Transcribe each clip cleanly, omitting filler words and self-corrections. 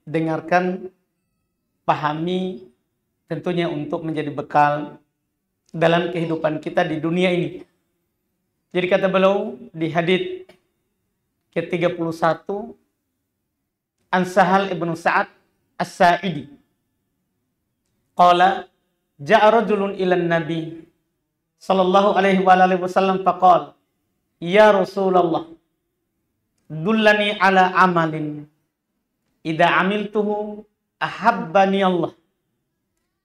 dengarkan, pahami, tentunya untuk menjadi bekal dalam kehidupan kita di dunia ini. Jadi kata beliau di hadits ke-31, An Sahal ibnu Sa'ad As-Sa'idi, qala ja'a rajulun ilan nabi sallallahu alaihi wa alihi wasallam faqala ya Rasulullah dullani ala amalin idza amiltuhu ahabbani Allah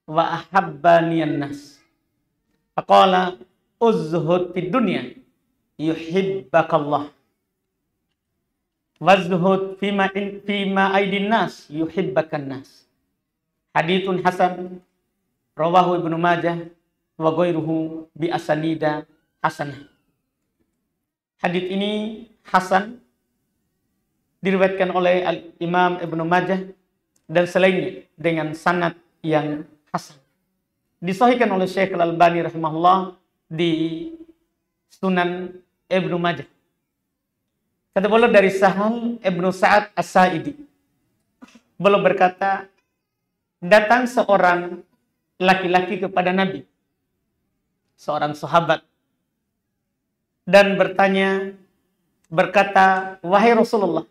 wa ahabbani an-nas. Faqala uzhud fid dunya yuhibbakallah wazhud fima aidin nas yuhibbakan nas. Hadithun hasan rawahu Ibnu Majah wa ghairuhu bi asanida hasanah. Hadits ini hasan, diriwayatkan oleh Imam Ibnu Majah dan selainnya dengan sanad yang hasan. Disahihkan oleh Syekh Al-Albani rahimahullah di Sunan Ibnu Majah. Kata beliau dari Sahal ibnu Sa'ad As-Sa'idi, beliau berkata, datang seorang laki-laki kepada Nabi, seorang sahabat, dan berkata, wahai Rasulullah,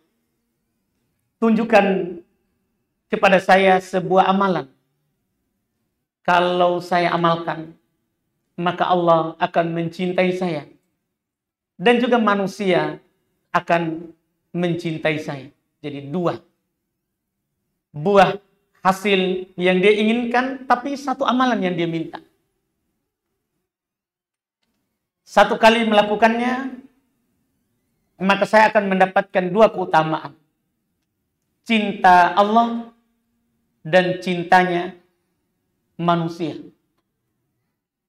tunjukkan kepada saya sebuah amalan. Kalau saya amalkan, maka Allah akan mencintai saya. Dan juga manusia akan mencintai saya. Jadi dua buah hasil yang dia inginkan, tapi satu amalan yang dia minta. Satu kali melakukannya, maka saya akan mendapatkan dua keutamaan. Cinta Allah dan cintanya manusia.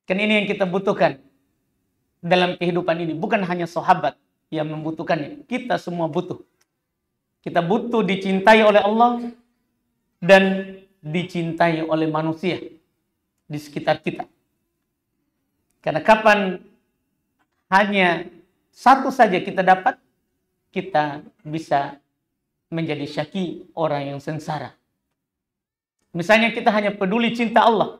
Kan ini yang kita butuhkan dalam kehidupan ini. Bukan hanya sahabat yang membutuhkannya. Kita semua butuh. Kita butuh dicintai oleh Allah dan dicintai oleh manusia di sekitar kita. Karena kapan hanya satu saja kita dapat, kita bisa menjadi syaki, orang yang sengsara. Misalnya kita hanya peduli cinta Allah,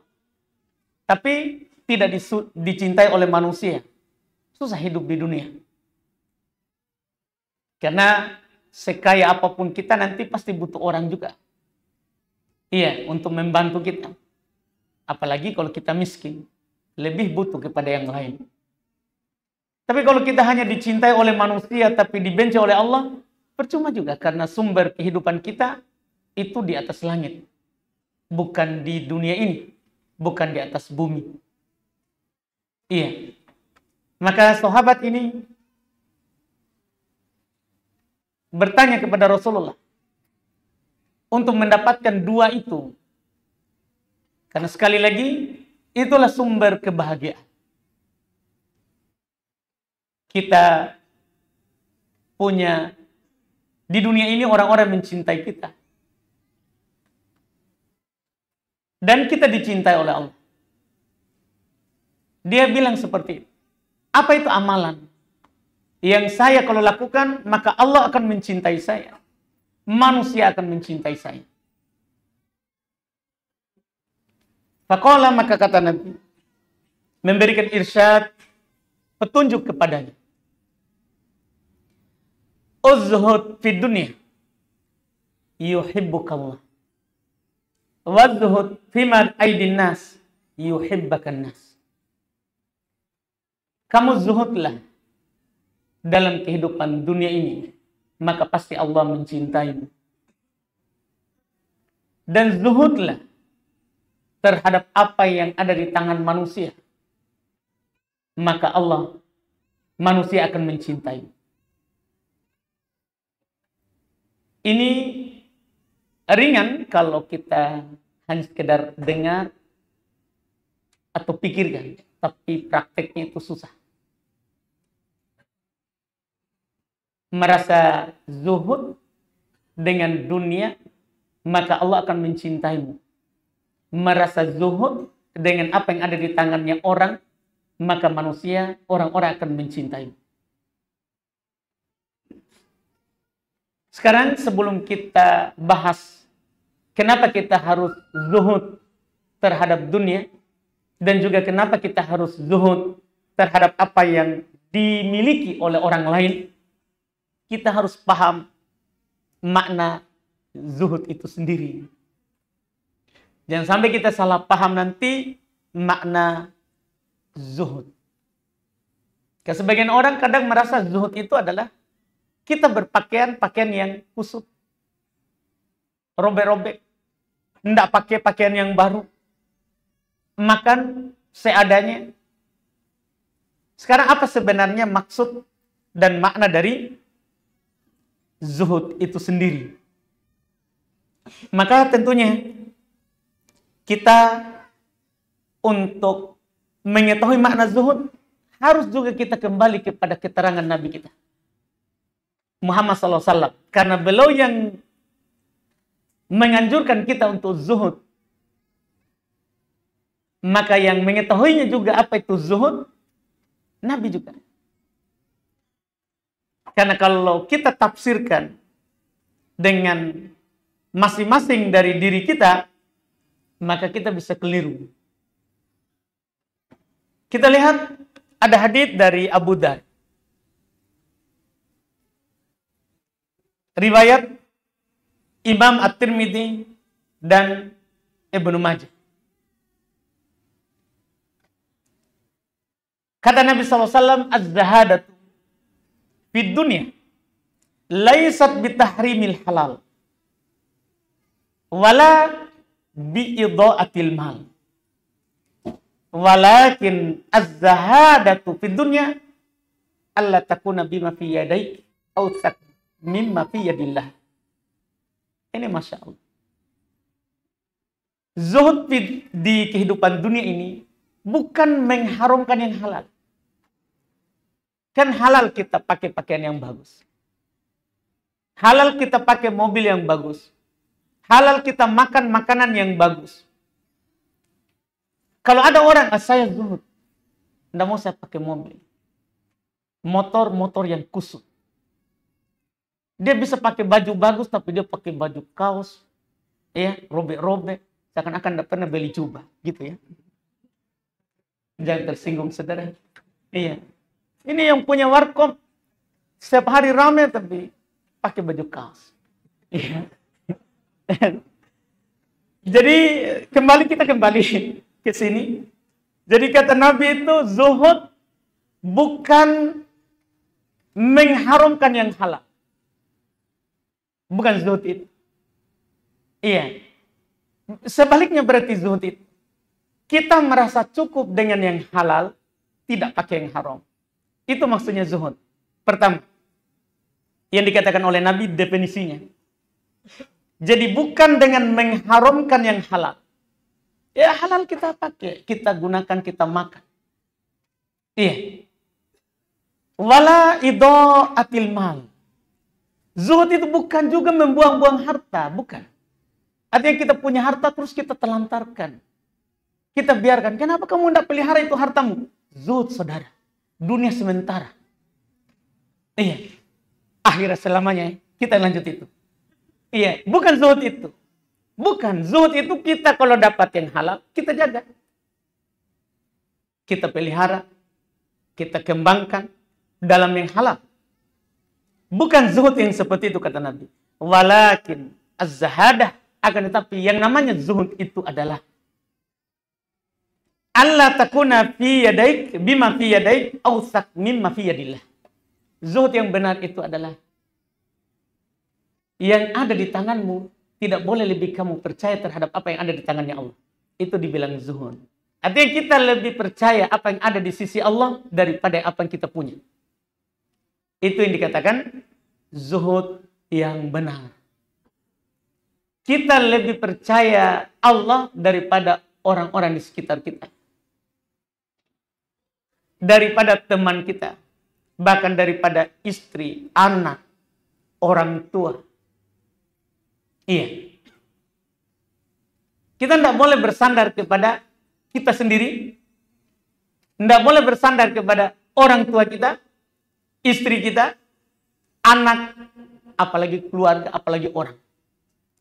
tapi tidak dicintai oleh manusia. Susah hidup di dunia. Karena sekaya apapun kita nanti pasti butuh orang juga. Iya, untuk membantu kita. Apalagi kalau kita miskin, lebih butuh kepada yang lain. Tapi kalau kita hanya dicintai oleh manusia tapi dibenci oleh Allah, percuma juga, karena sumber kehidupan kita itu di atas langit. Bukan di dunia ini, bukan di atas bumi. Iya. Maka sahabat ini bertanya kepada Rasulullah untuk mendapatkan dua itu. Karena sekali lagi, itulah sumber kebahagiaan. Kita punya di dunia ini orang-orang mencintai kita. Dan kita dicintai oleh Allah. Dia bilang seperti itu. Apa itu amalan? Yang saya kalau lakukan, maka Allah akan mencintai saya. Manusia akan mencintai saya. Faqala, maka kata Nabi, memberikan irsyad, petunjuk kepadanya. Uzhud fid dunya yuhibbukallah. Wadhud fima aidin nas yuhibbakan nas. Kamu zuhudlah dalam kehidupan dunia ini, maka pasti Allah mencintaimu. Dan zuhudlah terhadap apa yang ada di tangan manusia, maka manusia akan mencintaimu. Ini ringan kalau kita hanya sekedar dengar atau pikirkan, tapi prakteknya itu susah. Merasa zuhud dengan dunia, maka Allah akan mencintaimu. Merasa zuhud dengan apa yang ada di tangannya orang, maka manusia, orang-orang akan mencintaimu. Sekarang sebelum kita bahas kenapa kita harus zuhud terhadap dunia, dan juga kenapa kita harus zuhud terhadap apa yang dimiliki oleh orang lain. Kita harus paham makna zuhud itu sendiri. Jangan sampai kita salah paham nanti makna zuhud. Karena sebagian orang kadang merasa zuhud itu adalah kita berpakaian yang kusut, robek-robek, tidak pakai pakaian yang baru, makan seadanya. Sekarang apa sebenarnya maksud dan makna dari zuhud itu sendiri? Maka tentunya kita untuk mengetahui makna zuhud harus juga kita kembali kepada keterangan Nabi kita Muhammad SAW, karena beliau yang menganjurkan kita untuk zuhud. Maka yang mengetahuinya juga apa itu zuhud, Nabi juga. Karena kalau kita tafsirkan dengan masing-masing dari diri kita, maka kita bisa keliru. Kita lihat ada hadits dari Abu Dar, riwayat Imam At-Tirmidzi dan Ibnu Majah. Kata Nabi SAW, az-zahadatu fid dunya laysat bitahrimil halal wala biidha'atil mal, walakin az-zahadatu fid dunya alla takuna bima fi yadaik aw tak mimma fi yadillah. Ini Masya Allah. Zuhud di kehidupan dunia ini bukan mengharamkan yang halal. Kan halal kita pakai pakaian yang bagus. Halal kita pakai mobil yang bagus. Halal kita makan makanan yang bagus. Kalau ada orang, saya zuhud, tidak mau saya pakai mobil. Motor yang kusut. Dia bisa pakai baju bagus, tapi dia pakai baju kaos, ya, robek-robek, seakan-akan tidak pernah beli jubah, gitu ya. Jangan tersinggung, saudara. Iya. Ini yang punya warkop, setiap hari ramai, tapi pakai baju kaos. Iya. Jadi kita kembali ke sini. Jadi kata Nabi itu, zuhud bukan mengharamkan yang halal. Bukan zuhud itu. Iya. Sebaliknya berarti zuhud itu, kita merasa cukup dengan yang halal, tidak pakai yang haram. Itu maksudnya zuhud. Pertama, yang dikatakan oleh Nabi definisinya. Jadi bukan dengan mengharamkan yang halal. Ya halal kita pakai, kita gunakan, kita makan. Iya. Wala idha'atil mal. Zuhud itu bukan juga membuang-buang harta, bukan. Artinya kita punya harta terus kita telantarkan. Kita biarkan. Kenapa kamu tidak pelihara itu hartamu? Zuhud, saudara. Dunia sementara. Iya. Akhirat selamanya. Kita lanjut itu. Iya. Bukan zuhud itu. Bukan. Zuhud itu kita kalau dapat yang halal, kita jaga. Kita pelihara. Kita kembangkan dalam yang halal. Bukan zuhud yang seperti itu kata Nabi. Walakin az-zahadah. Akan tetapi yang namanya zuhud itu adalah Allah takuna fi yadaik bima fi yadaik awsak mimma fi yadillah. Zuhud yang benar itu adalah yang ada di tanganmu tidak boleh lebih kamu percaya terhadap apa yang ada di tangannya Allah. Itu dibilang zuhud. Artinya kita lebih percaya apa yang ada di sisi Allah daripada apa yang kita punya. Itu yang dikatakan zuhud yang benar. Kita lebih percaya Allah daripada orang-orang di sekitar kita. Daripada teman kita, bahkan daripada istri, anak, orang tua. Iya. Kita tidak boleh bersandar kepada kita sendiri. Tidak boleh bersandar kepada orang tua kita, istri kita, anak, apalagi keluarga, apalagi orang.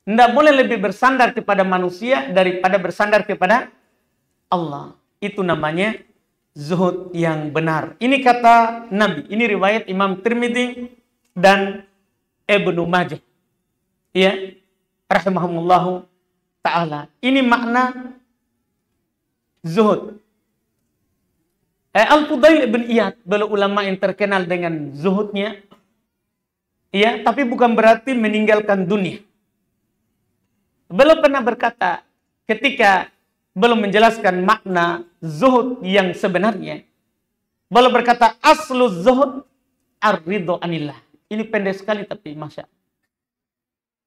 Tidak boleh lebih bersandar kepada manusia daripada bersandar kepada Allah. Itu namanya zuhud yang benar. Ini kata Nabi. Ini riwayat Imam Tirmidzi dan Ibnu Majah. Ya, rahimahumullahu ta'ala. Ini makna zuhud. Al-Fudail bin Iyad, beliau ulama yang terkenal dengan zuhudnya. Ya, tapi bukan berarti meninggalkan dunia. Beliau pernah berkata ketika beliau menjelaskan makna zuhud yang sebenarnya. Beliau berkata aslu zuhud ar-ridho anillah. Ini pendek sekali tapi masya.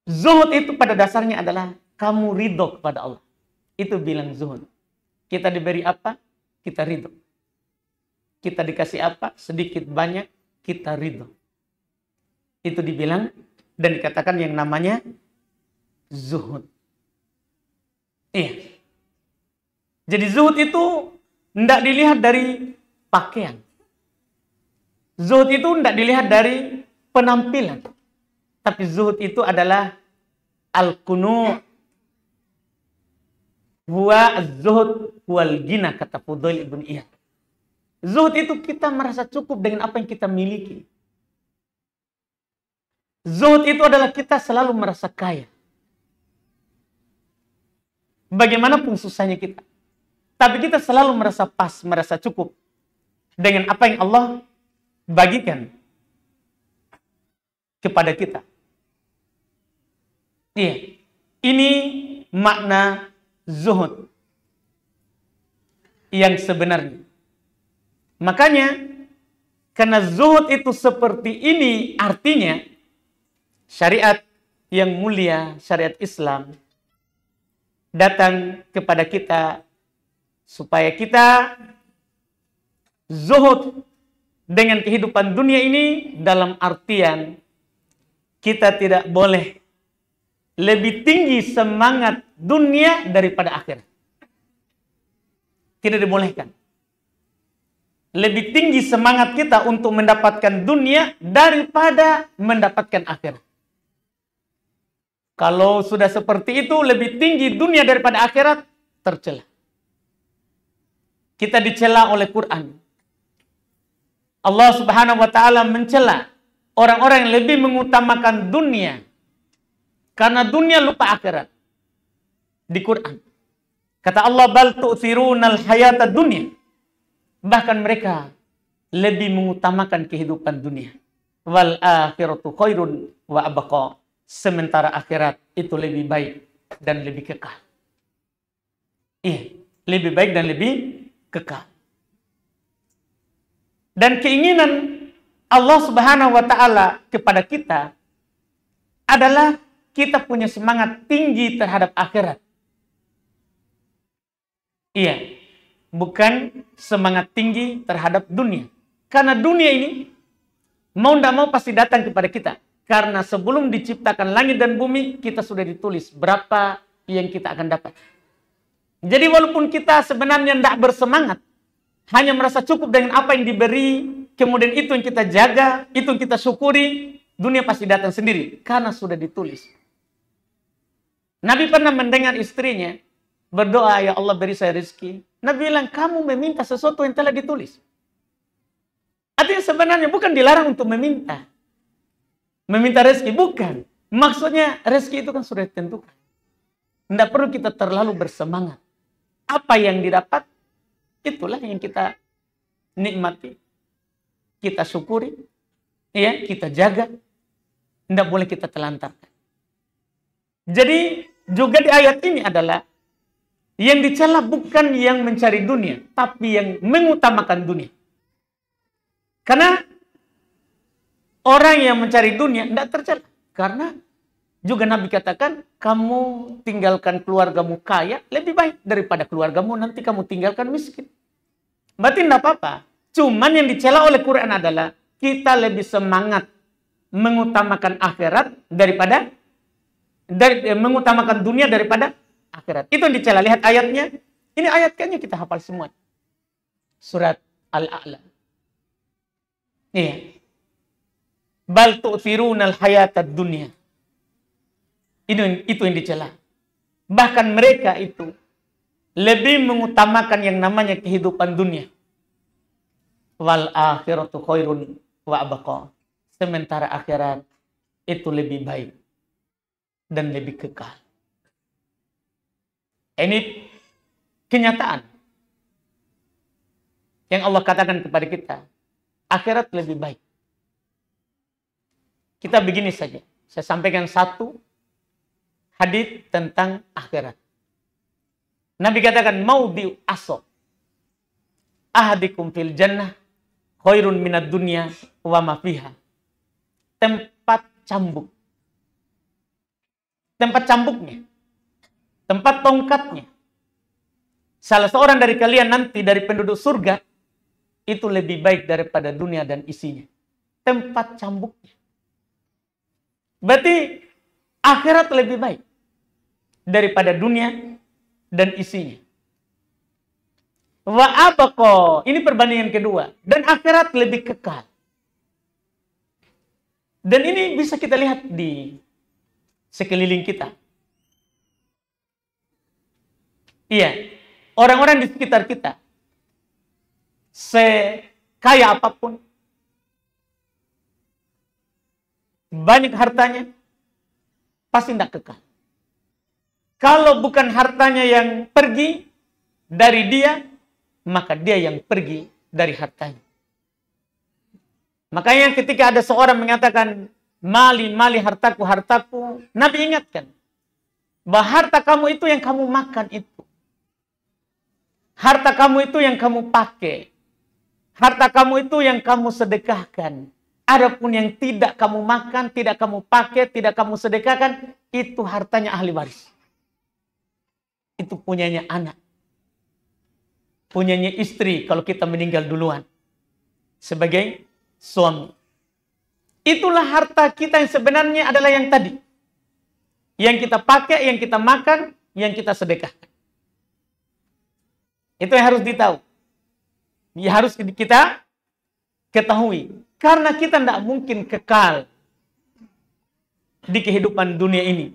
Zuhud itu pada dasarnya adalah kamu ridho kepada Allah. Itu bilang zuhud. Kita diberi apa? Kita ridho. Kita dikasih apa? Sedikit banyak kita ridho. Itu dibilang dan dikatakan yang namanya zuhud. Iya. Jadi zuhud itu tidak dilihat dari pakaian. Zuhud itu tidak dilihat dari penampilan. Tapi zuhud itu adalah al-qunu' huwa az-zuhud wal ghina, kata Fudail bin Iyad. Zuhud itu kita merasa cukup dengan apa yang kita miliki. Zuhud itu adalah kita selalu merasa kaya. Bagaimanapun susahnya kita. Tapi kita selalu merasa pas, merasa cukup dengan apa yang Allah bagikan kepada kita. Iya. Ini makna zuhud yang sebenarnya. Makanya, karena zuhud itu seperti ini artinya, syariat yang mulia, syariat Islam, datang kepada kita supaya kita zuhud dengan kehidupan dunia ini dalam artian kita tidak boleh lebih tinggi semangat dunia daripada akhirat. Tidak dibolehkan. Lebih tinggi semangat kita untuk mendapatkan dunia daripada mendapatkan akhirat. Kalau sudah seperti itu, lebih tinggi dunia daripada akhirat, tercela. Kita dicela oleh Quran. Allah Subhanahu wa ta'ala mencela orang-orang yang lebih mengutamakan dunia. Karena dunia lupa akhirat. Di Quran. Kata Allah, bal tu'thirunal hayata dunia. Bahkan mereka lebih mengutamakan kehidupan dunia. Wal akhiratu khairun wa abqa. Sementara akhirat itu lebih baik dan lebih kekal. Iya, lebih baik dan lebih kekal. Dan keinginan Allah Subhanahu wa ta'ala kepada kita adalah kita punya semangat tinggi terhadap akhirat. Iya, bukan semangat tinggi terhadap dunia. Karena dunia ini mau tidak mau pasti datang kepada kita. Karena sebelum diciptakan langit dan bumi, kita sudah ditulis berapa yang kita akan dapat. Jadi walaupun kita sebenarnya tidak bersemangat, hanya merasa cukup dengan apa yang diberi, kemudian itu yang kita jaga, itu yang kita syukuri, dunia pasti datang sendiri. Karena sudah ditulis. Nabi pernah mendengar istrinya berdoa, ya Allah beri saya rezeki. Nabi bilang, kamu meminta sesuatu yang telah ditulis. Artinya sebenarnya bukan dilarang untuk meminta. Meminta rezeki, bukan. Maksudnya rezeki itu kan sudah ditentukan. Tidak perlu kita terlalu bersemangat. Apa yang didapat, itulah yang kita nikmati. Kita syukuri. Ya, kita jaga. Tidak boleh kita telantarkan. Jadi, juga di ayat ini adalah yang dicela bukan yang mencari dunia, tapi yang mengutamakan dunia. Karena orang yang mencari dunia tidak tercela. Karena juga Nabi katakan, kamu tinggalkan keluargamu kaya lebih baik daripada keluargamu nanti kamu tinggalkan miskin. Berarti tidak apa-apa. Cuman yang dicela oleh Quran adalah kita lebih semangat mengutamakan akhirat daripada mengutamakan dunia daripada akhirat. Itu yang dicela. Lihat ayatnya. Ini ayat kayaknya kita hafal semua. Surat Al-A'la. Iya. Bal tu'thirunal hayatad dunya. Itu yang dicela. Bahkan mereka itu lebih mengutamakan yang namanya kehidupan dunia. Wal akhiratu khairun wa abqa. Sementara akhirat itu lebih baik dan lebih kekal. Ini kenyataan yang Allah katakan kepada kita. Akhirat lebih baik. Kita begini saja. Saya sampaikan satu hadis tentang akhirat. Nabi katakan, maudhi'u asab ahadikum fil jannah khairun minad dunya wa ma fiha. Tempat cambuk. Tempat cambuknya. Tempat tongkatnya. Salah seorang dari kalian nanti dari penduduk surga itu lebih baik daripada dunia dan isinya. Tempat cambuknya. Berarti akhirat lebih baik daripada dunia dan isinya. Wa abqa, ini perbandingan kedua. Dan akhirat lebih kekal. Dan ini bisa kita lihat di sekeliling kita. Iya, orang-orang di sekitar kita, sekaya apapun, banyak hartanya, pasti tidak kekal. Kalau bukan hartanya yang pergi dari dia, maka dia yang pergi dari hartanya. Makanya ketika ada seorang mengatakan, mali, mali, hartaku, hartaku, Nabi ingatkan, bahwa harta kamu itu yang kamu makan itu. Harta kamu itu yang kamu pakai. Harta kamu itu yang kamu sedekahkan. Adapun yang tidak kamu makan, tidak kamu pakai, tidak kamu sedekahkan, itu hartanya ahli waris. Itu punyanya anak. Punyanya istri kalau kita meninggal duluan. Sebagai suami. Itulah harta kita yang sebenarnya adalah yang tadi. Yang kita pakai, yang kita makan, yang kita sedekahkan. Itu yang harus ditahu. Ya, harus kita ketahui. Karena kita tidak mungkin kekal di kehidupan dunia ini.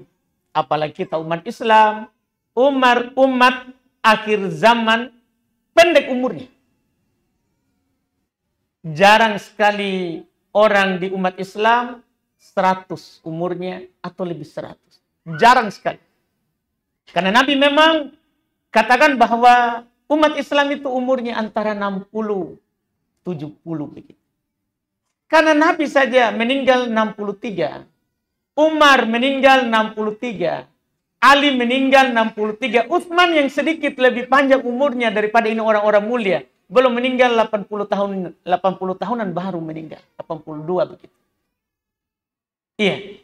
Apalagi kita umat Islam, umat akhir zaman, pendek umurnya. Jarang sekali orang di umat Islam 100 umurnya atau lebih 100. Jarang sekali. Karena Nabi memang katakan bahwa umat Islam itu umurnya antara 60, 70 begitu. Karena Nabi saja meninggal 63. Umar meninggal 63. Ali meninggal 63. Utsman yang sedikit lebih panjang umurnya daripada ini orang-orang mulia. Belum meninggal 80 tahunan baru meninggal. 82 begitu. Iya.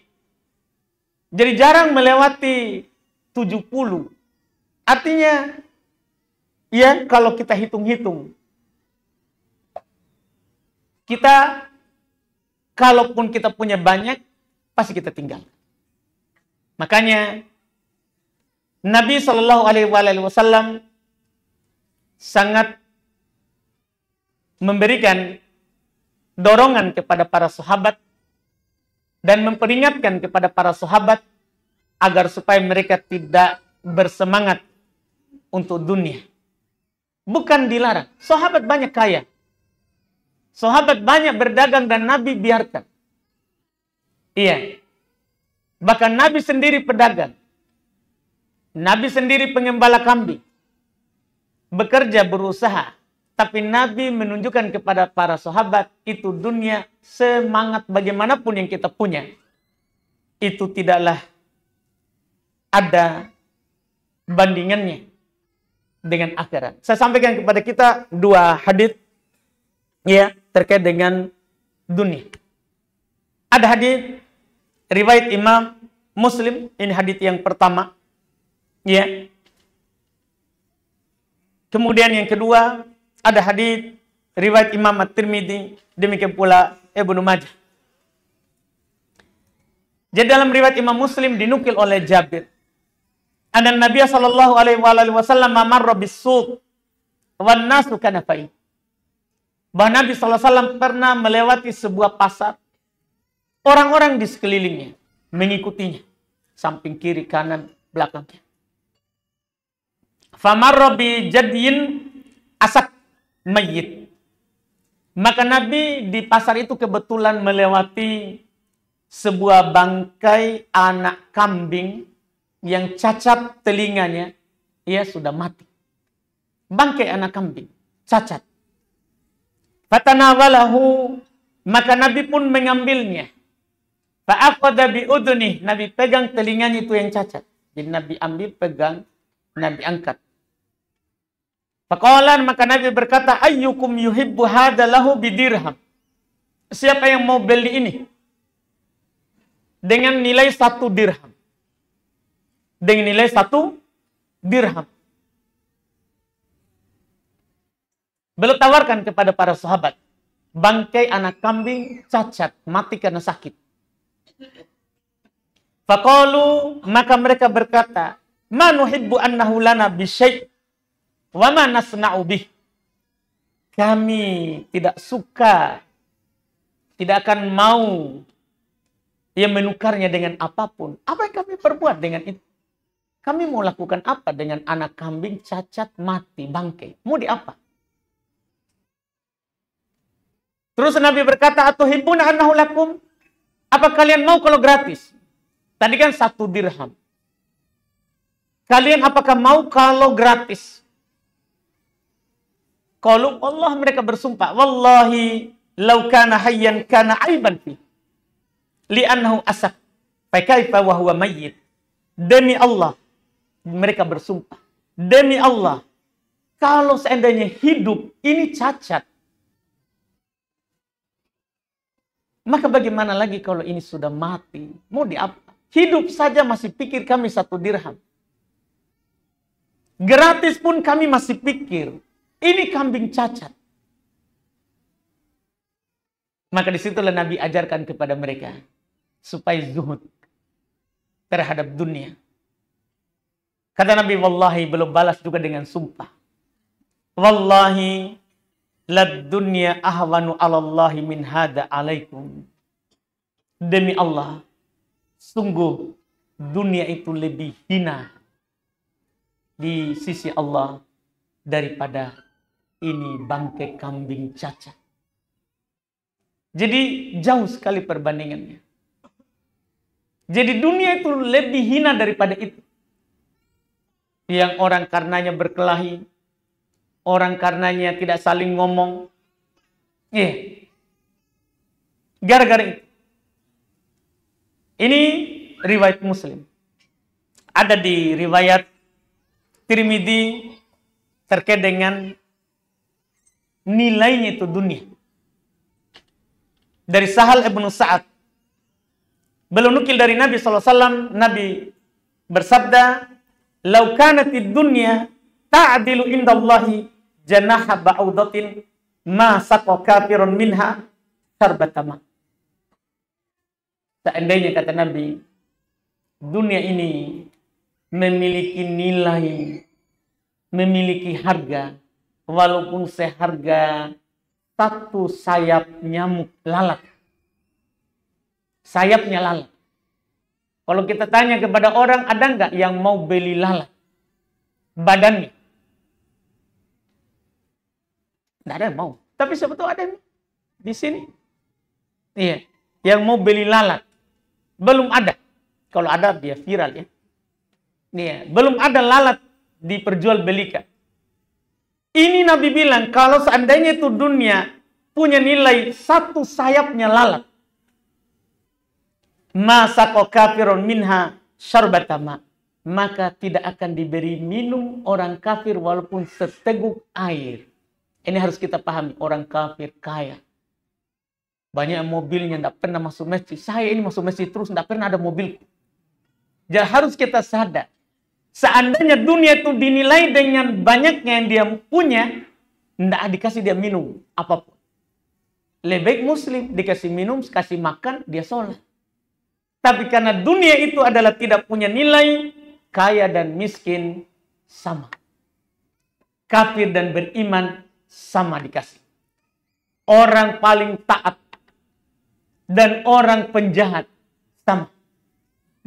Jadi jarang melewati 70. Artinya, ya kalau kita hitung-hitung, kita, kalaupun kita punya banyak, pasti kita tinggal. Makanya, Nabi SAW sangat memberikan dorongan kepada para sahabat dan memperingatkan kepada para sahabat agar supaya mereka tidak bersemangat untuk dunia. Bukan dilarang. Sahabat banyak kaya. Sahabat banyak berdagang dan Nabi biarkan. Iya. Bahkan Nabi sendiri pedagang. Nabi sendiri pengembala kambing. Bekerja, berusaha. Tapi Nabi menunjukkan kepada para sahabat, itu dunia semangat bagaimanapun yang kita punya. Itu tidaklah ada bandingannya dengan akhirat. Saya sampaikan kepada kita 2 hadis ya terkait dengan dunia. Ada hadis riwayat Imam Muslim, ini hadis yang pertama. Ya. Kemudian yang kedua ada hadis riwayat Imam At-Tirmidzi, demikian pula Ibnu Majah. Jadi dalam riwayat Imam Muslim dinukil oleh Jabir, anna Nabi sallallahu alaihi wasallam marra bis-suq wan nasu kanafai. Bahwa Nabi sallallahu alaihi wasallam pernah melewati sebuah pasar. Orang-orang di sekelilingnya mengikutinya. samping kiri, kanan, belakangnya. Famarra bi jadyin asak mayyit. Maka Nabi di pasar itu kebetulan melewati sebuah bangkai anak kambing yang cacat telinganya, ia sudah mati. Bangkai anak kambing, cacat. Fatanawalahu, maka Nabi pun mengambilnya. Fa'aqada bi udhunih, Nabi pegang telinganya itu yang cacat. Jadi Nabi ambil, pegang, Nabi angkat. Faqalan, maka Nabi berkata, ayyukum yuhibbu hadha lahu bidirham. Siapa yang mau beli ini? Dengan nilai 1 dirham. Dengan nilai 1 dirham. Beliau tawarkan kepada para sahabat. Bangkai anak kambing cacat, mati karena sakit. Faqalu, maka mereka berkata, ma nuhibbu annahu lana bisyai' wa ma nasna'u bih. Kami tidak suka, tidak akan mau yang menukarnya dengan apapun. Apa yang kami perbuat dengan itu? Kami mau lakukan apa dengan anak kambing cacat, mati, bangkai? Mau di apa? Terus Nabi berkata, atuhibbuna annahu lakum? Apa kalian mau kalau gratis? Tadi kan 1 dirham. Kalian apakah mau kalau gratis? Qalu Allah, mereka bersumpah, wallahi law kana hayyan kana aiban fi li'annahu asak fa kaifa wa huwa mayyit. Demi Allah, mereka bersumpah, demi Allah, kalau seandainya hidup ini cacat, maka bagaimana lagi kalau ini sudah mati? Mau di apa? Hidup saja masih pikir kami 1 dirham. Gratis pun kami masih pikir. Ini kambing cacat. Maka disitulah Nabi ajarkan kepada mereka. Supaya zuhud terhadap dunia. Kata Nabi, wallahi, belum balas juga dengan sumpah. Wallahi, lad dunya ahwanu alallahi min hada alaikum. Demi Allah, sungguh dunia itu lebih hina di sisi Allah daripada ini bangkai kambing cacat. Jadi jauh sekali perbandingannya. Jadi dunia itu lebih hina daripada itu. Yang orang karenanya berkelahi, orang karenanya tidak saling ngomong. Gara-gara itu. Ini riwayat Muslim. Ada di riwayat Tirmidzi terkait dengan nilainya itu dunia. Dari Sahal ibn Sa'ad. Beliau nukil dari Nabi SAW, Nabi bersabda, "Lau kanatid dunya ta'dilu indallahi janaha ba'udatin ma saqa kafirun minha sarbatama." Seandainya, kata Nabi, dunia ini memiliki nilai, memiliki harga, walaupun seharga 1 sayap nyamuk lalat. Sayapnya lalat. Kalau kita tanya kepada orang, ada nggak yang mau beli lalat? Badannya. Nggak ada yang mau. Tapi siapa tahu ada nih di sini. Iya, yang mau beli lalat. Belum ada. Kalau ada, dia viral ya. Iya, belum ada lalat diperjualbelikan. Ini Nabi bilang, kalau seandainya itu dunia punya nilai 1 sayapnya lalat, masako kafirun minha syarbatama, maka tidak akan diberi minum orang kafir walaupun seteguk air. Ini harus kita pahami, orang kafir kaya. Banyak mobilnya, tidak pernah masuk masjid. Saya ini masuk masjid terus, tidak pernah ada mobil. Jadi harus kita sadar. Seandainya dunia itu dinilai dengan banyaknya yang dia punya, tidak dikasih dia minum apapun. Lebih baik Muslim, dikasih minum, kasih makan, dia sholat. Tapi karena dunia itu adalah tidak punya nilai, kaya dan miskin sama. Kafir dan beriman sama dikasih. Orang paling taat dan orang penjahat sama.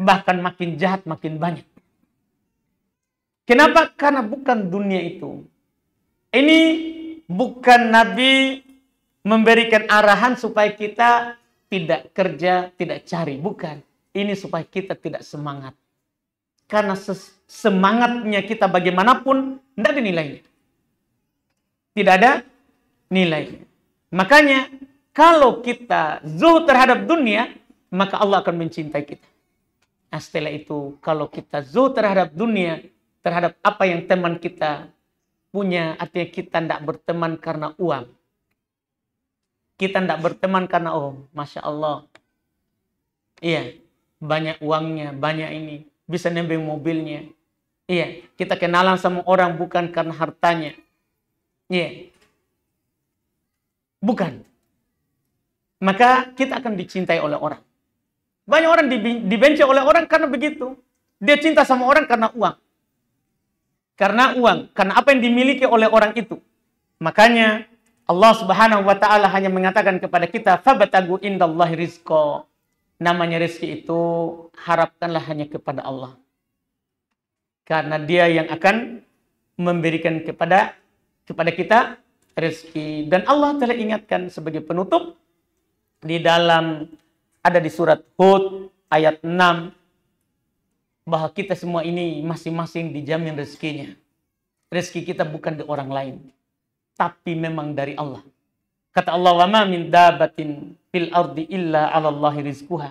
Bahkan makin jahat, makin banyak. Kenapa? Karena bukan dunia itu. Ini bukan Nabi memberikan arahan supaya kita tidak kerja, tidak cari. Bukan. Ini supaya kita tidak semangat. Karena semangatnya kita bagaimanapun, tidak ada nilainya. Tidak ada nilainya. Makanya, kalau kita zuhud terhadap dunia, maka Allah akan mencintai kita. Nah, setelah itu, kalau kita zuhud terhadap dunia, terhadap apa yang teman kita punya, artinya kita tidak berteman karena uang. Kita tidak berteman karena, oh, Masya Allah. Iya, banyak uangnya, banyak ini. Bisa nembeng mobilnya. Iya, kita kenalan sama orang bukan karena hartanya. Iya. Bukan. Maka kita akan dicintai oleh orang. Banyak orang dibenci oleh orang karena begitu. Dia cinta sama orang karena uang. Karena uang. Karena apa yang dimiliki oleh orang itu. Makanya Allah Subhanahu wa ta'ala hanya mengatakan kepada kita, fabtagu indallahi rizqa. Namanya rezeki itu harapkanlah hanya kepada Allah. Karena dia yang akan memberikan kepada kita rezeki. Dan Allah telah ingatkan sebagai penutup di dalam, ada di surat Hud ayat 6, bahwa kita semua ini masing-masing dijamin rezekinya. Rezeki kita bukan di orang lain, tapi memang dari Allah. Kata Allah, wa ma min dabatin fil ardi illa 'alallahi rizquha.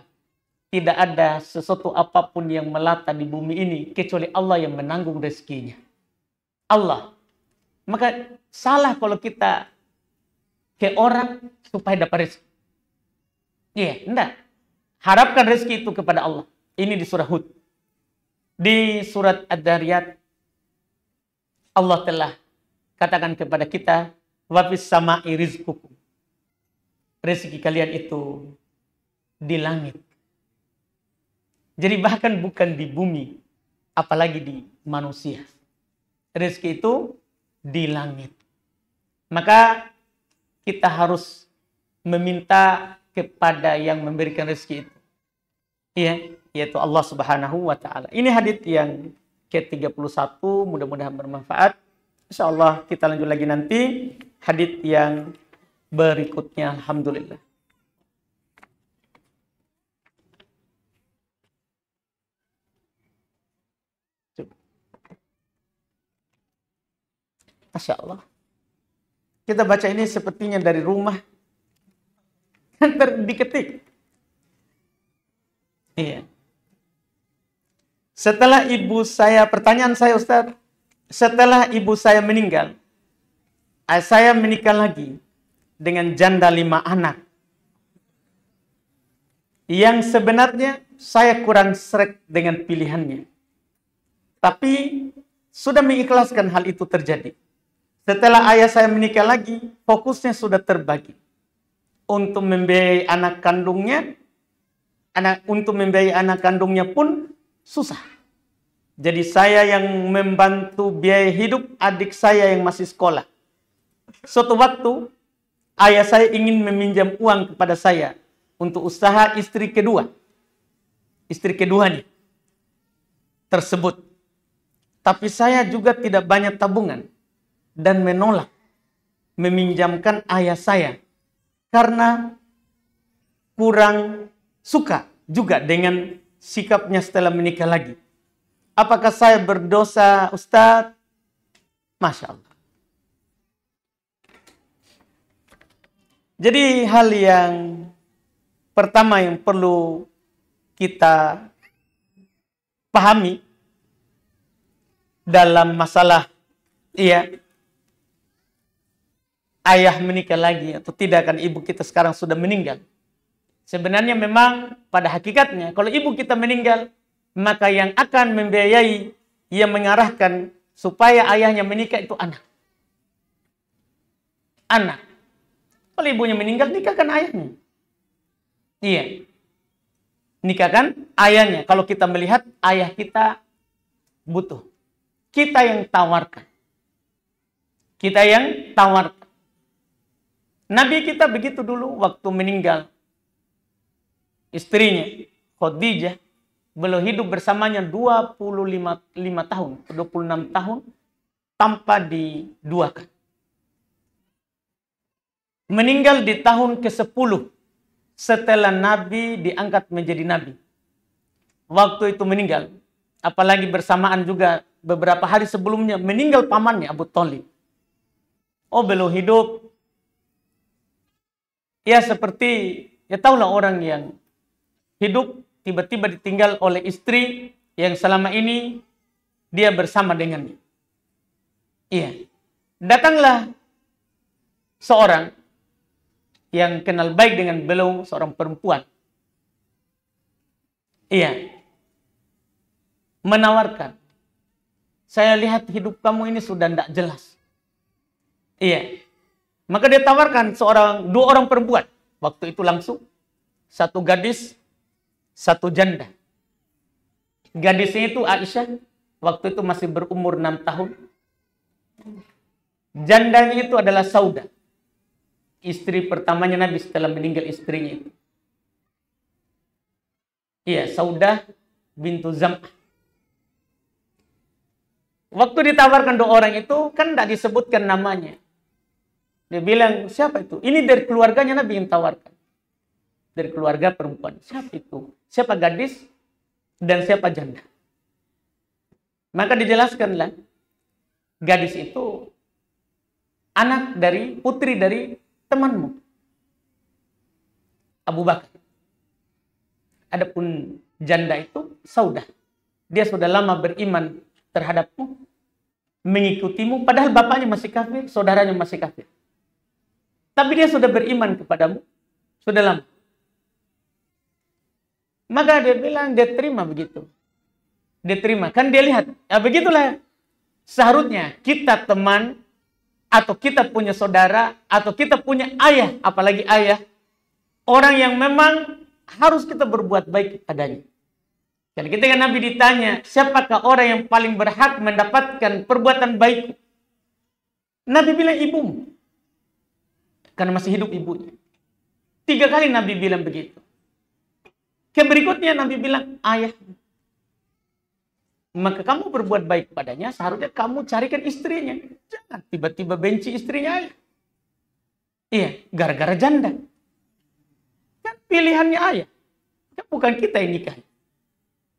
Tidak ada sesuatu apapun yang melata di bumi ini kecuali Allah yang menanggung rezekinya. Allah. Maka salah kalau kita ke orang supaya dapat rezeki. Iya, enggak. Harapkan rezeki itu kepada Allah. Ini di surah Hud. Di surat Ad-Dariyat, Allah telah katakan kepada kita, wa fis sama'i rizqukum. Rezeki kalian itu di langit. Jadi bahkan bukan di bumi, apalagi di manusia. Rezeki itu di langit. Maka kita harus meminta kepada yang memberikan rezeki itu. Iya, yaitu Allah Subhanahu wa ta'ala. Ini hadits yang ke-31, mudah-mudahan bermanfaat. Insyaallah kita lanjut lagi nanti hadits yang berikutnya. Alhamdulillah. Masya Allah. Kita baca ini sepertinya dari rumah. Diketik. Iya. Setelah ibu saya, pertanyaan saya Ustaz, setelah ibu saya meninggal, saya menikah lagi dengan janda 5 anak. Yang sebenarnya saya kurang sreg dengan pilihannya. Tapi sudah mengikhlaskan hal itu terjadi. Setelah ayah saya menikah lagi, fokusnya sudah terbagi. Untuk membiayai anak kandungnya, untuk membiayai anak kandungnya pun susah. Jadi saya yang membantu biaya hidup adik saya yang masih sekolah. Suatu waktu, ayah saya ingin meminjam uang kepada saya untuk usaha istri kedua. Istri keduanya tersebut. Tapi saya juga tidak banyak tabungan. Dan menolak meminjamkan ayah saya karena kurang suka juga dengan sikapnya setelah menikah lagi. Apakah saya berdosa, Ustaz? Masya Allah. Jadi hal yang pertama yang perlu kita pahami dalam masalah ayah menikah lagi atau tidak, kan ibu kita sekarang sudah meninggal. Sebenarnya memang pada hakikatnya kalau ibu kita meninggal, maka yang akan membiayai, yang mengarahkan supaya ayahnya menikah itu anak. Anak. Kalau ibunya meninggal, nikahkan ayahnya. Iya. Nikahkan ayahnya. Kalau kita melihat ayah kita butuh, kita yang tawarkan. Kita yang tawarkan. Nabi kita begitu dulu waktu meninggal. Istrinya, Khadijah, beliau hidup bersamanya 25 tahun, 26 tahun tanpa diduakan. Meninggal di tahun ke-10 setelah Nabi diangkat menjadi Nabi. Waktu itu meninggal, apalagi bersamaan juga beberapa hari sebelumnya meninggal pamannya Abu Thalib. Oh, beliau hidup ya seperti, ya tahulah orang yang hidup tiba-tiba ditinggal oleh istri yang selama ini dia bersama dengannya. Iya. Datanglah seorang yang kenal baik dengan beliau, seorang perempuan. Iya. Menawarkan, saya lihat hidup kamu ini sudah tidak jelas. Iya. Maka dia tawarkan dua orang perempuan. Waktu itu langsung, satu gadis, satu janda. Gadisnya itu Aisyah, waktu itu masih berumur 6 tahun. Jandanya itu adalah Saudah, istri pertamanya Nabi setelah meninggal istrinya itu. Iya, Saudah bintu Zam'ah. Waktu ditawarkan dua orang itu, kan tidak disebutkan namanya. Dia bilang, siapa itu? Ini dari keluarganya Nabi yang tawarkan. Dari keluarga perempuan. Siapa itu? Siapa gadis? Dan siapa janda? Maka dijelaskanlah, gadis itu anak dari, putri dari temanmu, Abu Bakar. Adapun janda itu Saudah. Dia sudah lama beriman terhadapmu, mengikutimu, padahal bapaknya masih kafir, saudaranya masih kafir. Tapi dia sudah beriman kepadamu, sudah lama. Maka dia bilang, dia terima begitu. Dia terima. Kan dia lihat, ya begitulah seharusnya kita teman, atau kita punya saudara, atau kita punya ayah, apalagi ayah, orang yang memang harus kita berbuat baik kepadanya. Dan ketika Nabi ditanya, siapakah orang yang paling berhak mendapatkan perbuatan baik? Nabi bilang ibumu. Karena masih hidup ibunya. 3 kali Nabi bilang begitu. Berikutnya Nabi bilang ayah. Maka kamu berbuat baik padanya, seharusnya kamu carikan istrinya. Jangan tiba-tiba benci istrinya ayah. Iya, gara-gara janda. Kan pilihannya ayah. Kan bukan kita yang nikah.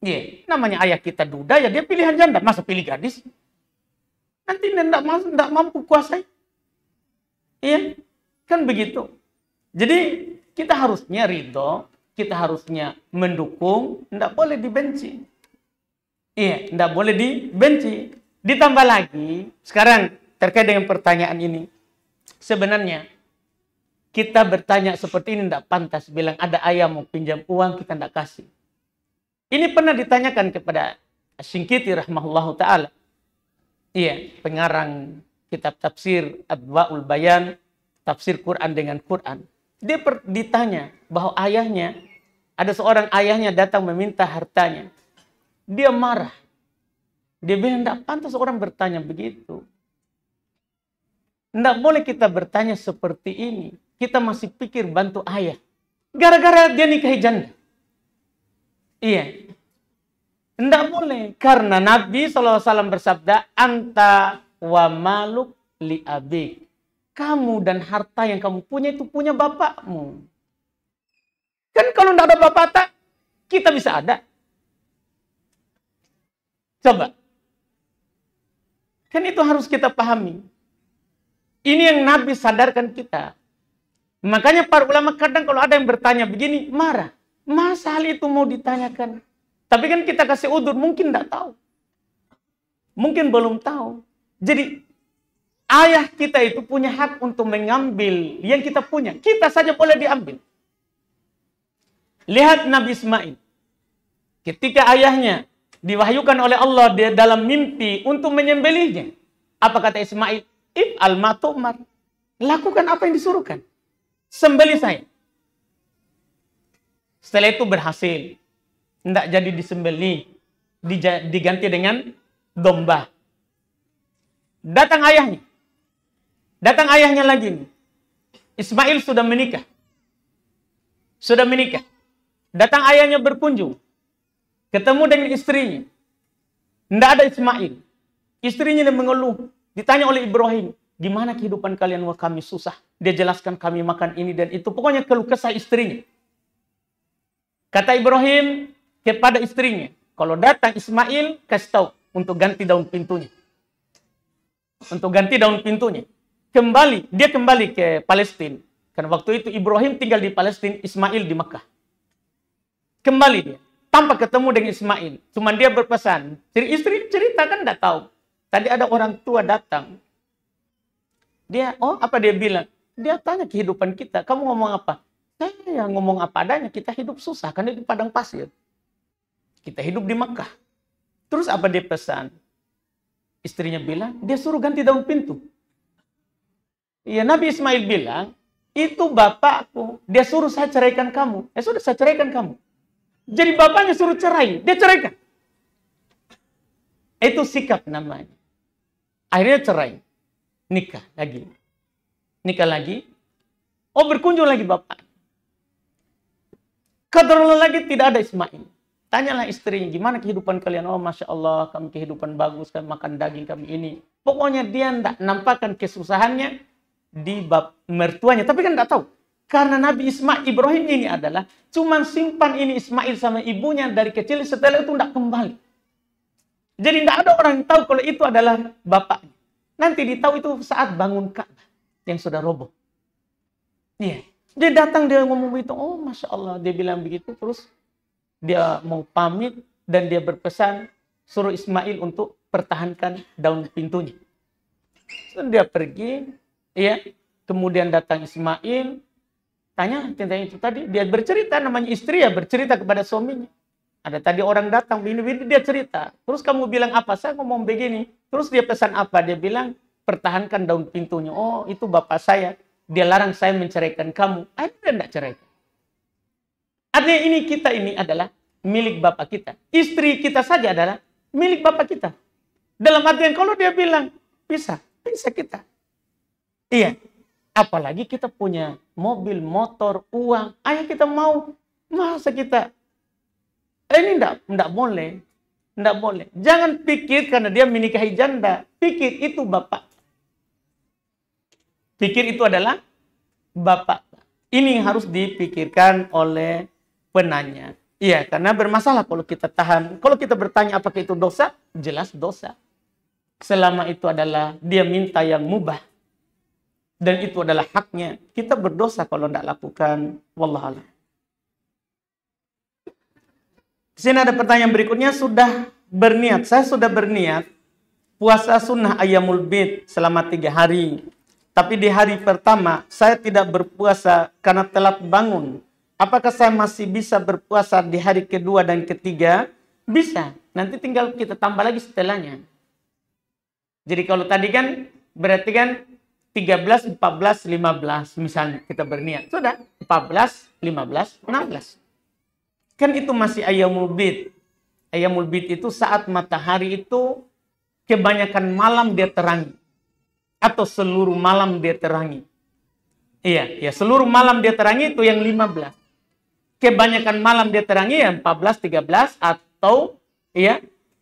Iya, namanya ayah kita duda, ya dia pilihan janda. Masa pilih gadis? Nanti tidak mampu kuasai. Iya, kan begitu. Jadi kita harusnya ridho, kita harusnya mendukung, tidak boleh dibenci. Iya, tidak boleh dibenci. Ditambah lagi, sekarang terkait dengan pertanyaan ini, sebenarnya kita bertanya seperti ini tidak pantas. Bilang ada ayah mau pinjam uang, kita tidak kasih. Ini pernah ditanyakan kepada Asy-Shinqiti rahimahullahu ta'ala. Iya, pengarang kitab tafsir Adwa'ul Bayan, tafsir Quran dengan Quran. Dia ditanya bahwa ayahnya, ada seorang ayahnya datang meminta hartanya. Dia marah. Dia bilang, tidak pantas orang bertanya begitu. Tidak boleh kita bertanya seperti ini. Kita masih pikir bantu ayah. Gara-gara dia nikahi janda. Iya. Tidak boleh. Karena Nabi SAW bersabda, anta wa maluk li abik. Kamu dan harta yang kamu punya itu punya bapakmu. Kan kalau tidak ada bapak tak, kita bisa ada. Coba. Kan itu harus kita pahami. Ini yang Nabi sadarkan kita. Makanya para ulama kadang kalau ada yang bertanya begini, marah. Masa hal itu mau ditanyakan? Tapi kan kita kasih udur, mungkin tidak tahu. Mungkin belum tahu. Jadi, ayah kita itu punya hak untuk mengambil yang kita punya. Kita saja boleh diambil. Lihat Nabi Ismail. Ketika ayahnya diwahyukan oleh Allah dia dalam mimpi untuk menyembelihnya. Apa kata Ismail? If'al ma tu'mar. Lakukan apa yang disuruhkan. Sembelih saya. Setelah itu berhasil. Tidak jadi disembelih. Diganti dengan domba. Datang ayahnya. Datang ayahnya lagi. Ismail sudah menikah. Sudah menikah. Datang ayahnya berkunjung. Ketemu dengan istrinya. Tidak ada Ismail. Istrinya yang mengeluh. Ditanya oleh Ibrahim, gimana kehidupan kalian? Wah, kami susah. Dia jelaskan kami makan ini dan itu. Pokoknya keluh kesah istrinya. Kata Ibrahim kepada istrinya, kalau datang Ismail, kasih tahu untuk ganti daun pintunya. Untuk ganti daun pintunya. Dia kembali ke Palestina. Karena waktu itu Ibrahim tinggal di Palestina, Ismail di Mekah. Kembali dia. Tanpa ketemu dengan Ismail. Cuma dia berpesan. Istri cerita kan tidak tahu. Tadi ada orang tua datang. Apa dia bilang? Dia tanya kehidupan kita. Kamu ngomong apa? Saya ngomong apa adanya. Kita hidup susah. Karena di padang pasir. Kita hidup di Mekah. Terus apa dia pesan? Istrinya bilang, dia suruh ganti daun pintu. Iya, Nabi Ismail bilang, itu bapakku. Dia suruh saya ceraikan kamu. Sudah saya ceraikan kamu. Jadi bapaknya suruh cerai. Dia ceraikan. Itu sikap namanya. Akhirnya cerai. Nikah lagi. Nikah lagi. Berkunjung lagi bapak. Kadang lagi tidak ada Ismail. Tanyalah istrinya, gimana kehidupan kalian? Masya Allah, kami kehidupan bagus, kami makan daging, kami ini. Pokoknya dia tidak nampakkan kesusahannya di bab mertuanya. Tapi kan tidak tahu. Karena Nabi Ibrahim ini adalah cuman simpan ini Ismail sama ibunya dari kecil, setelah itu tidak kembali. Jadi tidak ada orang yang tahu kalau itu adalah bapaknya. Nanti ditahu itu saat bangun Ka'bah yang sudah roboh. Iya. Dia datang, dia ngomong begitu. Masya Allah. Dia bilang begitu. Terus dia mau pamit dan dia berpesan suruh Ismail untuk pertahankan daun pintunya. So, dia pergi. Ya. Kemudian datang Ismail. Tanya tentang itu tadi. Dia bercerita, namanya istri ya, bercerita kepada suaminya. Ada tadi orang datang, ini dia cerita. Terus kamu bilang apa? Saya ngomong begini. Terus dia pesan apa? Dia bilang, pertahankan daun pintunya. Itu bapak saya. Dia larang saya menceraikan kamu. Dia tidak ceraikan. Artinya kita ini adalah milik bapak kita. Istri kita saja adalah milik bapak kita. Dalam artian kalau dia bilang, bisa kita. Iya. Apalagi kita punya mobil, motor, uang. Ayah kita mau. Masa kita. Ini enggak boleh. Enggak boleh. Jangan pikir karena dia menikahi janda. Pikir itu bapak. Pikir itu adalah bapak. Ini yang harus dipikirkan oleh penanya. Iya, karena bermasalah kalau kita tahan. Kalau kita bertanya apakah itu dosa, jelas dosa. Selama itu adalah dia minta yang mubah. Dan itu adalah haknya. Kita berdosa kalau tidak lakukan. Wallahualam. Di sini ada pertanyaan berikutnya. Saya sudah berniat puasa sunnah Ayyamul Bid selama 3 hari. Tapi di hari pertama saya tidak berpuasa karena telat bangun. Apakah saya masih bisa berpuasa di hari kedua dan ketiga? Bisa. Nanti tinggal kita tambah lagi setelahnya. Jadi kalau tadi kan berarti kan 13, 14, 15 misalnya kita berniat. Sudah 14, 15, 16. Kan itu masih Ayyamul Bid. Ayyamul Bid itu saat matahari itu kebanyakan malam dia terangi. Atau seluruh malam dia terangi. Iya, seluruh malam dia terangi itu yang 15. Kebanyakan malam dia terangi ya 14, 13 atau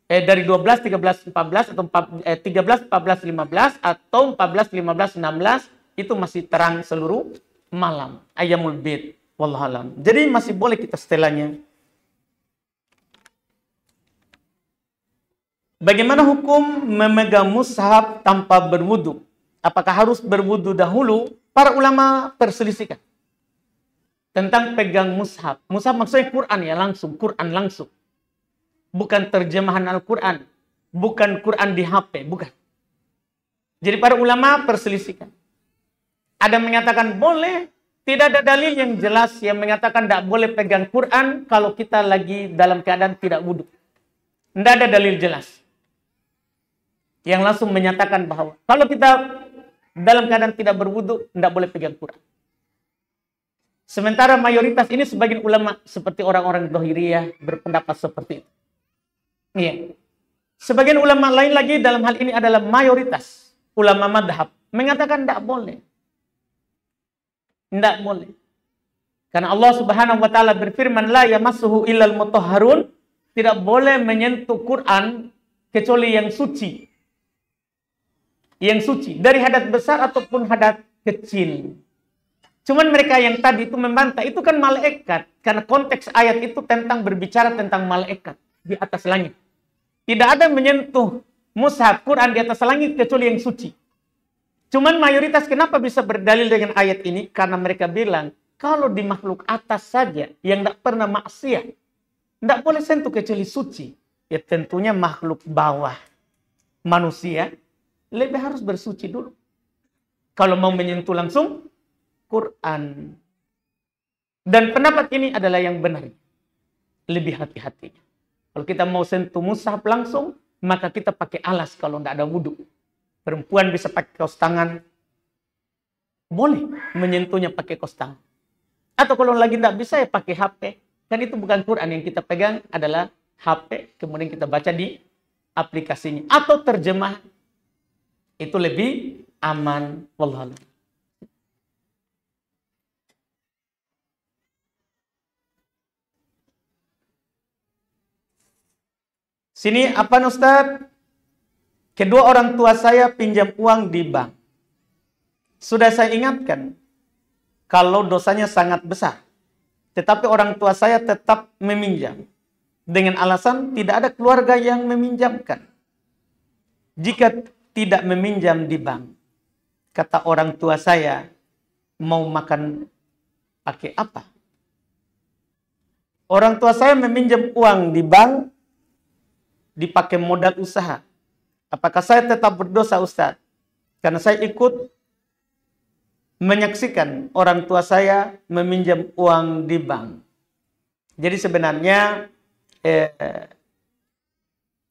dari 12, 13, 14 atau 13, 14, 15 atau 14, 15, 16 itu masih terang seluruh malam. Ayyamul Bid. Wallahualam. Jadi masih boleh kita setelahnya. Bagaimana hukum memegang mushaf tanpa berwudu? Apakah harus berwudu dahulu? Para ulama perselisihkan tentang pegang mushaf. Mushaf maksudnya Quran ya, langsung. Quran langsung. Bukan terjemahan Al-Quran. Bukan Quran di HP. Bukan. Jadi para ulama perselisihkan. Ada mengatakan boleh. Tidak ada dalil yang jelas yang mengatakan tidak boleh pegang Quran kalau kita lagi dalam keadaan tidak wudhu. Tidak ada dalil jelas. Yang langsung menyatakan bahwa kalau kita dalam keadaan tidak berwudhu, tidak boleh pegang Quran. Sementara mayoritas ini sebagian ulama seperti orang-orang Dhahiriyah berpendapat seperti itu. Iya. Sebagian ulama lain lagi dalam hal ini adalah mayoritas ulama madhab mengatakan tidak boleh. Tidak boleh. Karena Allah Subhanahu wa taala berfirman la yamassuhu illal mutahharun tidak boleh menyentuh Quran kecuali yang suci. Yang suci. Dari hadat besar ataupun hadat kecil. Cuman mereka yang tadi itu membantah, itu kan malaikat. Karena konteks ayat itu tentang berbicara tentang malaikat di atas langit. Tidak ada menyentuh mushaf Quran di atas langit kecuali yang suci. Cuman mayoritas kenapa bisa berdalil dengan ayat ini? Karena mereka bilang, kalau di makhluk atas saja yang tidak pernah maksiat, tidak boleh sentuh kecuali suci. Ya tentunya makhluk bawah manusia lebih harus bersuci dulu. Kalau mau menyentuh langsung Quran. Dan pendapat ini adalah yang benar. Lebih hati-hati. Kalau kita mau sentuh mushaf langsung, maka kita pakai alas kalau tidak ada wudhu. Perempuan bisa pakai kaos tangan. Boleh menyentuhnya pakai kaos tangan. Atau kalau lagi tidak bisa ya pakai HP. Kan itu bukan Quran, yang kita pegang adalah HP. Kemudian kita baca di aplikasinya. Atau terjemah. Itu lebih aman. Wallahu a'lam. Sini apa Ustaz? Kedua orang tua saya pinjam uang di bank. Sudah saya ingatkan kalau dosanya sangat besar. Tetapi orang tua saya tetap meminjam. Dengan alasan tidak ada keluarga yang meminjamkan. Jika tidak meminjam di bank, kata orang tua saya, mau makan pakai apa? Orang tua saya meminjam uang di bank, dipakai modal usaha. Apakah saya tetap berdosa Ustaz? Karena saya ikut menyaksikan orang tua saya meminjam uang di bank. Jadi sebenarnya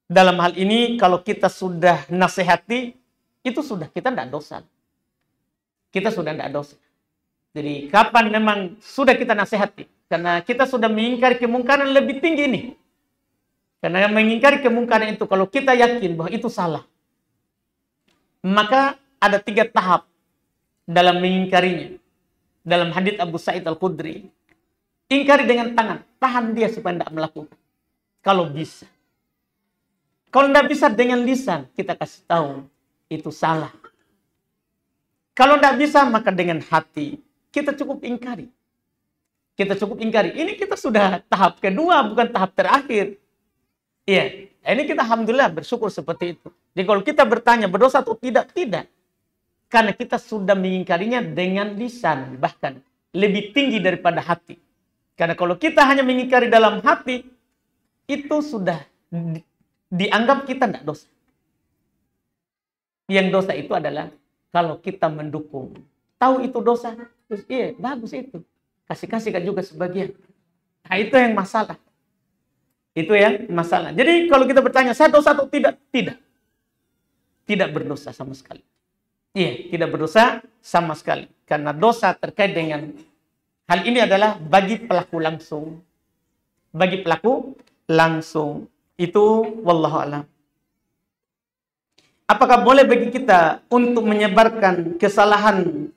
dalam hal ini kalau kita sudah nasihati, itu sudah kita tidak dosa. Kita sudah tidak dosa. Jadi kapan memang sudah kita nasihati? Karena kita sudah mengingkari kemungkaran lebih tinggi ini. Karena mengingkari kemungkaran itu, kalau kita yakin bahwa itu salah, maka ada 3 tahap dalam mengingkarinya. Dalam hadits Abu Sa'id Al-Khudri, ingkari dengan tangan, tahan dia supaya tidak melakukan. Kalau bisa. Kalau tidak bisa dengan lisan, kita kasih tahu itu salah. Kalau tidak bisa, maka dengan hati kita cukup ingkari. Kita cukup ingkari. Ini kita sudah tahap kedua, bukan tahap terakhir. Iya, ini kita alhamdulillah bersyukur seperti itu. Jadi kalau kita bertanya berdosa atau tidak, tidak. Karena kita sudah mengingkarinya dengan lisan, bahkan lebih tinggi daripada hati. Karena kalau kita hanya mengingkari dalam hati, itu sudah dianggap kita tidak dosa. Yang dosa itu adalah kalau kita mendukung. Tahu itu dosa, terus iya bagus itu. Kasih-kasih juga sebagian. Nah itu yang masalah. Itu yang masalah. Jadi kalau kita bertanya, saya dosa atau tidak? Tidak. Tidak berdosa sama sekali. Iya, tidak berdosa sama sekali. Karena dosa terkait dengan hal ini adalah bagi pelaku langsung. Bagi pelaku langsung. Itu wallahu a'lam. Apakah boleh bagi kita untuk menyebarkan kesalahan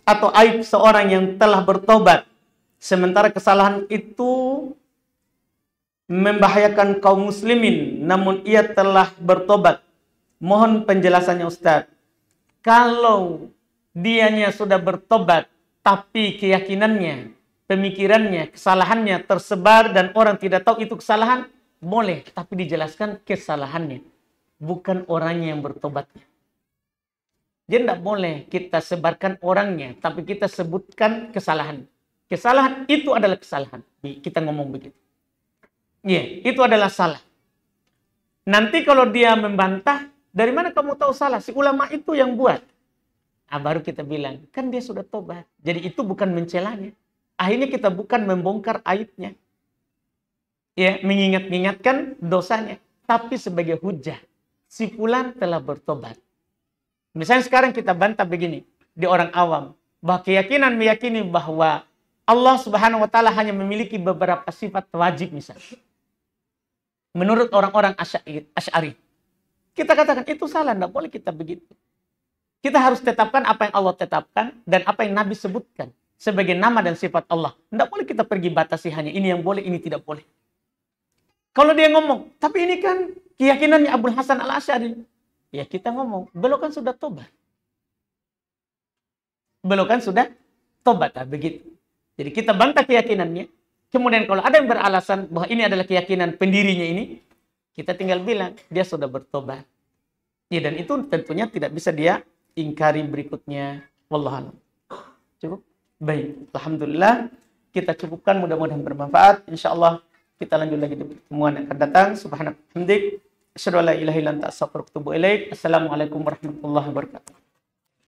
atau aib seorang yang telah bertobat, sementara kesalahan itu membahayakan kaum muslimin, namun ia telah bertobat? Mohon penjelasannya Ustaz. Kalau dianya sudah bertobat, tapi keyakinannya, pemikirannya, kesalahannya tersebar dan orang tidak tahu itu kesalahan, boleh. Tapi dijelaskan kesalahannya, bukan orangnya yang bertobatnya. Jadi tidak boleh kita sebarkan orangnya, tapi kita sebutkan kesalahan. Kesalahan itu adalah kesalahan. Kita ngomong begitu. Iya, itu adalah salah. Nanti kalau dia membantah, dari mana kamu tahu salah? Si ulama itu yang buat. Nah, baru kita bilang, kan dia sudah tobat. Jadi itu bukan mencelanya. Akhirnya kita bukan membongkar aibnya. Ya, mengingat-ingatkan dosanya. Tapi sebagai hujah. Si fulan telah bertobat. Misalnya sekarang kita bantah begini. Di orang awam. Bahwa keyakinan meyakini bahwa Allah Subhanahu wa Ta'ala hanya memiliki beberapa sifat wajib misalnya. Menurut orang-orang Asy'ari. Kita katakan itu salah, tidak boleh kita begitu. Kita harus tetapkan apa yang Allah tetapkan dan apa yang Nabi sebutkan sebagai nama dan sifat Allah. Tidak boleh kita pergi batasi hanya ini yang boleh, ini tidak boleh. Kalau dia ngomong, tapi ini kan keyakinannya Abul Hasan Al-Asy'ari. Ya kita ngomong, beliau kan sudah tobat. Beliau kan sudah tobat, nah, begitu. Jadi kita bantah keyakinannya. Kemudian kalau ada yang beralasan bahwa ini adalah keyakinan pendirinya ini, kita tinggal bilang, dia sudah bertobat. Ya, dan itu tentunya tidak bisa dia ingkari berikutnya. Wallahualam. Cukup? Baik. Alhamdulillah. Kita cukupkan, mudah-mudahan bermanfaat. InsyaAllah kita lanjut lagi di pertemuan yang akan datang. Subhanallah. Asyhadu an la ilaha illa anta astaghfiruka wa atubu ilaik. Assalamualaikum warahmatullahi wabarakatuh.